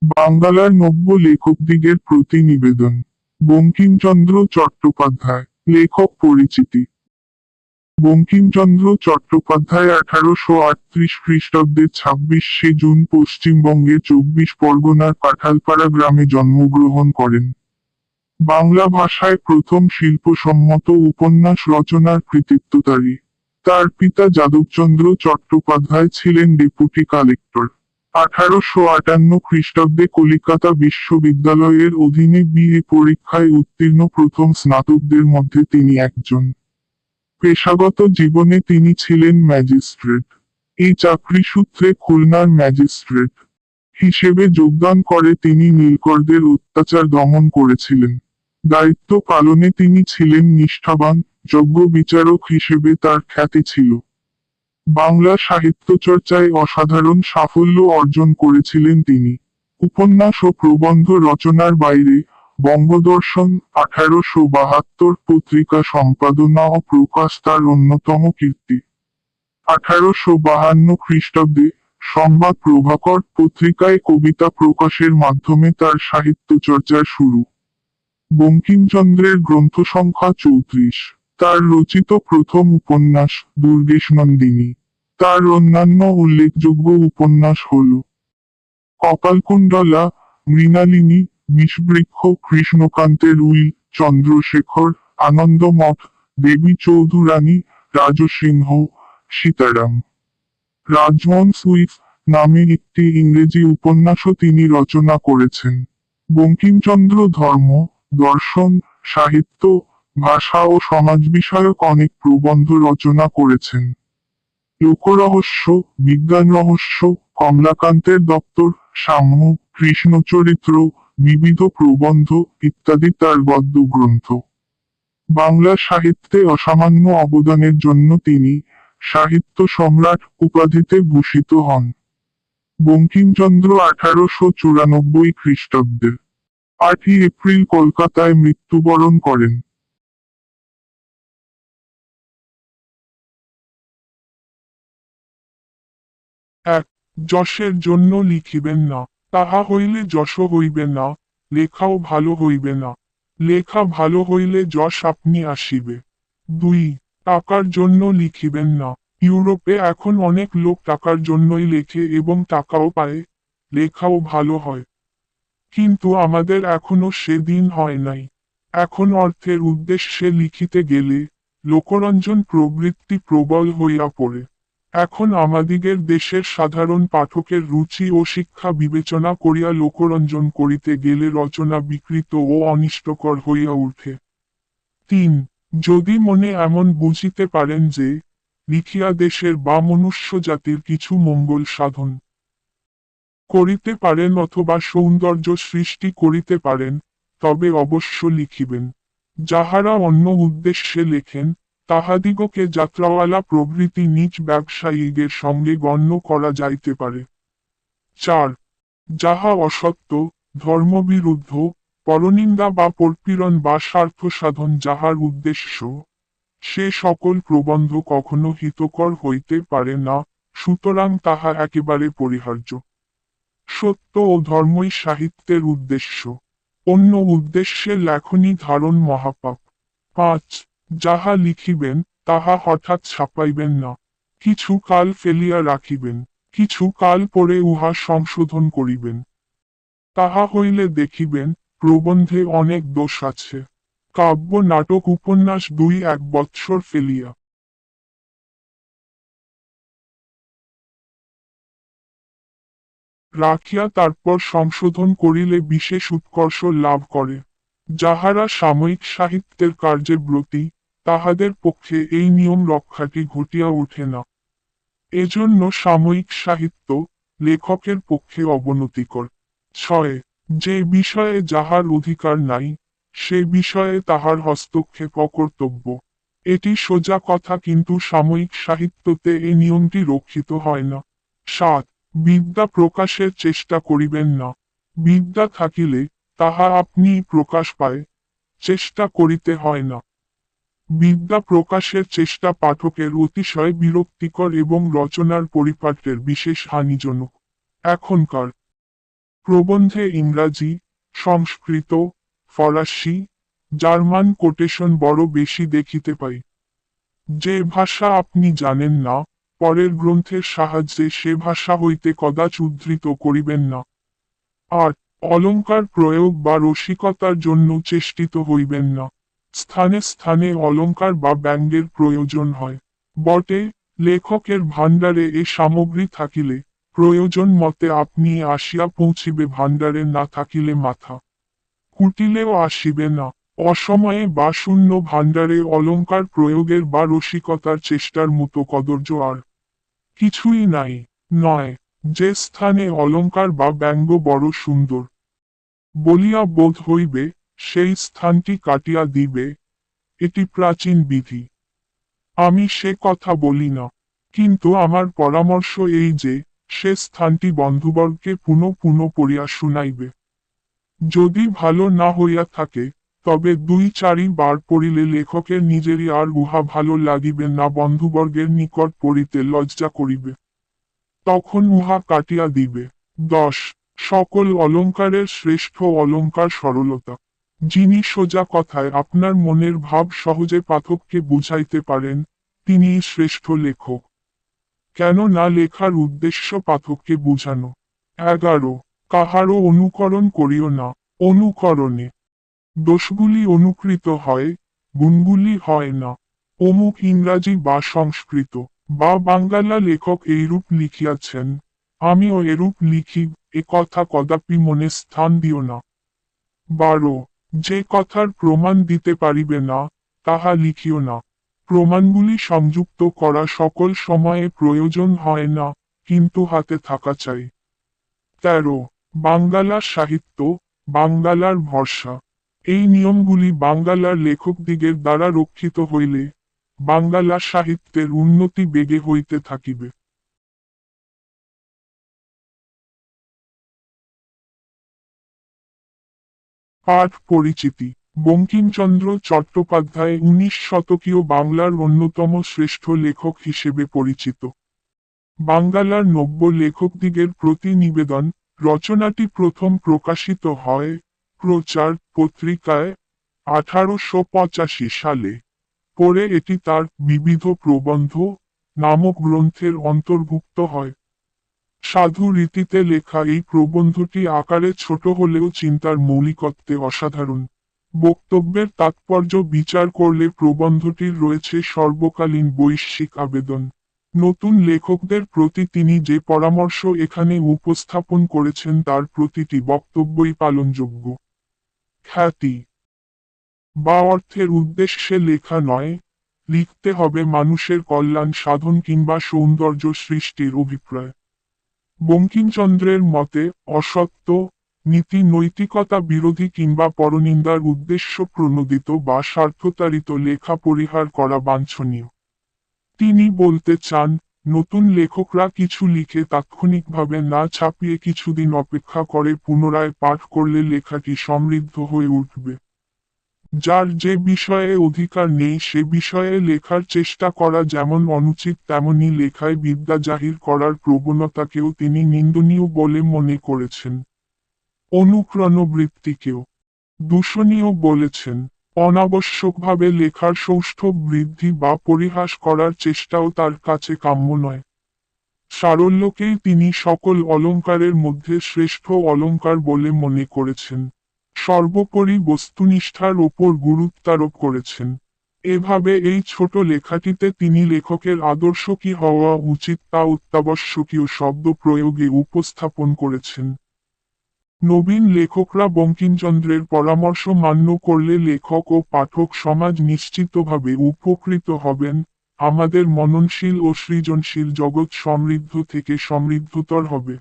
বাংলার নব্য লেখকদিগের প্রতি নিবেদন। বঙ্কিমচন্দ্র চট্টোপাধ্যায়। লেখক পরিচিতি। বঙ্কিমচন্দ্র চট্টোপাধ্যায় 1838 খ্রিস্টাব্দের 26শে জুন পশ্চিমবঙ্গের 24 পরগনার কাঁঠালপাড়া গ্রামে জন্মগ্রহণ করেন। বাংলা ভাষায় প্রথম শিল্পসম্মত উপন্যাস রচনার কৃতিত্বধারী। তার পিতা যাদবচন্দ্র চট্টোপাধ্যায় ছিলেন ডেপুটি কালেক্টর। 1858 খ্রিস্টাব্দে কলিকাতা বিশ্ববিদ্যালয়ের অধীনে বিএ পরীক্ষায় উত্তীর্ণ প্রথম স্নাতকদের মধ্যে তিনি একজন। পেশাগত জীবনে তিনি ছিলেন ম্যাজিস্ট্রেট। এই চাকরি সূত্রে খুলনার ম্যাজিস্ট্রেট হিসেবে যোগদান করে তিনি নীলকরদের অত্যাচার দমন করেছিলেন। দায়িত্ব পালনে তিনি ছিলেন নিষ্ঠাবান, যোগ্য বিচারক হিসেবে তার খ্যাতি ছিল। বাংলা সাহিত্য চর্চায় অসাধারণ সাফল্য অর্জন করেছিলেন তিনি। উপন্যাস ও প্রবন্ধ রচনার বাইরে বঙ্গদর্শন 1872 পত্রিকা সম্পাদনা ও প্রকাশ তার অন্যতম কীর্তি। 1852 খ্রিস্টাব্দে সংবাদ প্রভাকর পত্রিকায় কবিতা প্রকাশের মাধ্যমে তার সাহিত্য চর্চার শুরু। বঙ্কিমচন্দ্রের গ্রন্থ সংখ্যা 34। তার রচিত প্রথম উপন্যাস দুর্গেশনন্দিনী। তার অন্যান্য উল্লেখযোগ্য উপন্যাস হল কপালকুণ্ডলা, মৃণালিনী, বিষবৃক্ষ, কৃষ্ণকান্তের উইল, চন্দ্রশেখর, আনন্দমঠ, দেবী চৌধুরানী, রাজসিংহ, সীতারাম। রাজহংস উইথ নামে একটি ইংরেজি উপন্যাসও তিনি রচনা করেছেন। বঙ্কিমচন্দ্র ধর্ম, দর্শন, সাহিত্য, ভাষা ও সমাজ বিষয়ক অনেক প্রবন্ধ রচনা করেছেন। লোকরহস্য, বিজ্ঞান রহস্য, কমলাকান্তের দপ্তর, সাম্য, কৃষ্ণচরিত্র, বিবিধ প্রবন্ধ ইত্যাদি তার গদ্য গ্রন্থ। বাংলা সাহিত্যে অসামান্য অবদানের জন্য তিনি সাহিত্য সম্রাট উপাধিতে ভূষিত হন। বঙ্কিমচন্দ্র 1894 খ্রিস্টাব্দের 8 এপ্রিল কলকাতায় মৃত্যুবরণ করেন। এক, যশের জন্য লিখিবেন না, তাহা হইলে যশ হইবে না, লেখাও ভালো হইবে না। লেখা ভালো হইলে যশ আপনি আসিবে। 2, টাকার জন্য লিখিবেন না। ইউরোপে এখন অনেক লোক টাকার জন্যই লেখে এবং টাকাও পায়, লেখাও ভালো হয়। কিন্তু আমাদের এখনো সেদিন হয় নাই। এখন অর্থের উদ্দেশ্যে লিখিতে গেলে লোকরঞ্জন প্রবৃত্তি প্রবল হইয়া পড়ে। এখন আমাদিগের দেশের সাধারণ পাঠকের রুচি ও শিক্ষা বিবেচনা করিয়া লোকরঞ্জন করিতে গেলে রচনা বিকৃত ও অনিষ্টকর হইয়া উঠে। 3, যদি মনে এমন বুঝিতে পারেন যে লিখিয়া দেশের বা মনুষ্য জাতির কিছু মঙ্গল সাধন করিতে পারেন অথবা সৌন্দর্য সৃষ্টি করিতে পারেন, তবে অবশ্য লিখিবেন। যাহারা অন্য উদ্দেশ্যে লেখেন, তাহাদিগকে যাত্রাওয়ালা প্রভৃতি নিজ ব্যবসায়ীদের সঙ্গে গণ্য করা যাইতে পারে। 4, যাহা অসত্য, ধর্মবিরুদ্ধ, পরনিন্দা বা পরপীড়ন বা স্বার্থ সাধন যাহার উদ্দেশ্য, সে সকল প্রবন্ধ কখনো হিতকর হইতে পারে না, সুতরাং তাহা একেবারে পরিহার্য। সত্য ও ধর্মই সাহিত্যের উদ্দেশ্য। অন্য উদ্দেশ্যে লেখনী ধারণ মহাপাপ। 5, যাহা লিখিবেন, তাহা হঠাৎ ছাপাইবেন না। কিছু কাল ফেলিয়া রাখিবেন, কিছু কাল পরে উহা সংশোধন করিবেন। তাহা হইলে দেখিবেন, প্রবন্ধে অনেক দোষ আছে। কাব্য নাটক উপন্যাস 2-1 বৎসর ফেলিয়া রাখিয়া তারপর সংশোধন করিলে বিশেষ উৎকর্ষ লাভ করে। যাহারা সাময়িক সাহিত্যের কার্যে ব্রতী, তাহাদের পক্ষে এই নিয়ম রক্ষাটি ঘটিয়া ওঠে না। এজন্য সাময়িক সাহিত্য লেখকের পক্ষে অবনতিকর। 6, যে বিষয়ে যাহার অধিকার নাই, সে বিষয়ে তাহার হস্তক্ষেপ অকর্তব্য। এটি সোজা কথা, কিন্তু সাময়িক সাহিত্যতে এই নিয়মটি রক্ষিত হয় না। 7, বিদ্যা প্রকাশের চেষ্টা করিবেন না। বিদ্যা থাকিলে তাহা আপনিই প্রকাশ পায়, চেষ্টা করিতে হয় না। বিদ্যা প্রকাশের চেষ্টা পাঠকের অতিশয় বিরক্তিকর এবং রচনার পরিপাট্যের বিশেষ হানিজনক। এখনকার প্রবন্ধে ইংরাজি, সংস্কৃত, ফরাসি, জার্মান কোটেশন বড় বেশি দেখিতে পাই। যে ভাষা আপনি জানেন না, পরের গ্রন্থের সাহায্যে সে ভাষা হইতে কদাচ উদ্ধৃত করিবেন না। আর অলঙ্কার প্রয়োগ বা রসিকতার জন্য চেষ্টিত হইবেন না। স্থানে স্থানে অলঙ্কার বা ব্যঙ্গের প্রয়োজন হয়। বটে, লেখকের ভাণ্ডারে এ সামগ্রী থাকিলে প্রয়োজন মতে আপনি আসিয়া পৌঁছিবে, ভাণ্ডারে না থাকিলে মাথা কুটিলেও আসিবে না। অসময়ে বা শূন্য ভাণ্ডারে অলঙ্কার প্রয়োগের বা রসিকতার চেষ্টার মতো কদর্য আর কিছুই নাই। নয়, যে স্থানে অলঙ্কার বা ব্যঙ্গ বড় সুন্দর বলিয়া বোধ হইবে, সেই স্থানটি কাটিয়া দিবে, এটি প্রাচীন বিধি। আমি সে কথা বলি না, কিন্তু আমার পরামর্শ এই যে, সে স্থানটি বন্ধুবর্গকে পুনঃ পুনঃ পড়িয়া শুনাইবে। যদি ভালো না হইয়া থাকে, তবে 2-4 বার পড়িলে লেখকের নিজেরই আর উহা ভালো লাগিবে না, বন্ধুবর্গের নিকট পড়িতে লজ্জা করিবে। তখন উহা কাটিয়া দিবে। 10. সকল অলঙ্কারের শ্রেষ্ঠ অলঙ্কার সরলতা। যিনি সোজা কথায় আপনার মনের ভাব সহজে পাঠককে বুঝাইতে পারেন, তিনিই শ্রেষ্ঠ লেখক। কেন না লেখার উদ্দেশ্য পাঠককে বুঝানো। 11. কাহারও অনুকরণ করিও না। অনুকরণে দোষগুলি অনুকৃত হয়, গুণগুলি হয় না। অমুক ইংরাজি বা সংস্কৃত বা বাঙ্গালা লেখক এইরূপ লিখিয়াছেন, আমিও এরূপ লিখি, এ কথা কদাপি মনে স্থান দিও না। 12. যে কথার প্রমাণ দিতে পারিবে না, তাহা লিখিও না। প্রমাণগুলি সংযুক্ত করা সকল সময়ে প্রয়োজন হয় না, কিন্তু হাতে থাকা চাই। 13. বাঙ্গালা সাহিত্য, বাঙ্গালার ভরসা। এই নিয়মগুলি বাঙ্গালার লেখকদিগের দ্বারা রক্ষিত হইলে বাঙ্গালা সাহিত্যের উন্নতি বেগে হইতে থাকিবে। পাঠ পরিচিতি। বঙ্কিমচন্দ্র চট্টোপাধ্যায় 19 শতকীয় বাংলার অন্যতম শ্রেষ্ঠ লেখক হিসেবে পরিচিত। বাঙ্গালার নব্য লেখকদিগের প্রতি নিবেদন রচনাটি প্রথম প্রকাশিত হয় প্রচার পত্রিকায় 1885 সালে। পরে এটি তার বিবিধ প্রবন্ধ নামক গ্রন্থের অন্তর্ভুক্ত হয়। সাধু রীতিতে লেখা এই প্রবন্ধটি আকারে ছোট হলেও চিন্তার মৌলিকত্বে অসাধারণ। বক্তব্যের তাৎপর্য বিচার করলে প্রবন্ধটির রয়েছে সর্বকালীন বৈশ্বিক আবেদন। নতুন লেখকদের প্রতি তিনি যে পরামর্শ এখানে উপস্থাপন করেছেন তার প্রতিটি বক্তব্যই পালনযোগ্য। খ্যাতি বা অর্থের উদ্দেশ্যে লেখা নয়, লিখতে হবে মানুষের কল্যাণ সাধন কিংবা সৌন্দর্য সৃষ্টির অভিপ্রায়। বঙ্কিমচন্দ্রের মতে অসত্য, নীতি নৈতিকতা বিরোধী কিংবা পরনিন্দার উদ্দেশ্য প্রণোদিত বা স্বার্থতাড়িত লেখা পরিহার করা বাঞ্ছনীয়। তিনি বলতে চান, নতুন লেখকরা কিছু লিখে তাৎক্ষণিকভাবে না ছাপিয়ে কিছুদিন অপেক্ষা করে পুনরায় পাঠ করলে লেখাটি সমৃদ্ধ হয়ে উঠবে। যার যে বিষয়ে অধিকার নেই সে বিষয়ে লেখার চেষ্টা করা যেমন অনুচিত, তেমনি লেখায় বিদ্যা জাহির করার প্রবণতাকেও তিনি নিন্দনীয় বলে মনে করেছেন। অনুক্রমবৃত্তিকেও দূষণীয় বলেছেন। অনাবশ্যকভাবে লেখার সৌষ্ঠব বৃদ্ধি বা পরিহাস করার চেষ্টাও তার কাছে কাম্য নয়। সারল্যকেই তিনি সকল অলঙ্কারের মধ্যে শ্রেষ্ঠ অলঙ্কার বলে মনে করেছেন। সর্বোপরি বস্তুনিষ্ঠার ওপর গুরুত্বারোপ করেছেন। এভাবে এই ছোট লেখাটিতে তিনি লেখকের আদর্শ কি হওয়া উচিত তা অত্যাবশ্যকীয় শব্দ প্রয়োগে উপস্থাপন করেছেন। নবীন লেখকরা বঙ্কিমচন্দ্রের পরামর্শ মান্য করলে লেখক ও পাঠক সমাজ নিশ্চিতভাবে উপকৃত হবেন, আমাদের মননশীল ও সৃজনশীল জগৎ সমৃদ্ধ থেকে সমৃদ্ধতর হবে।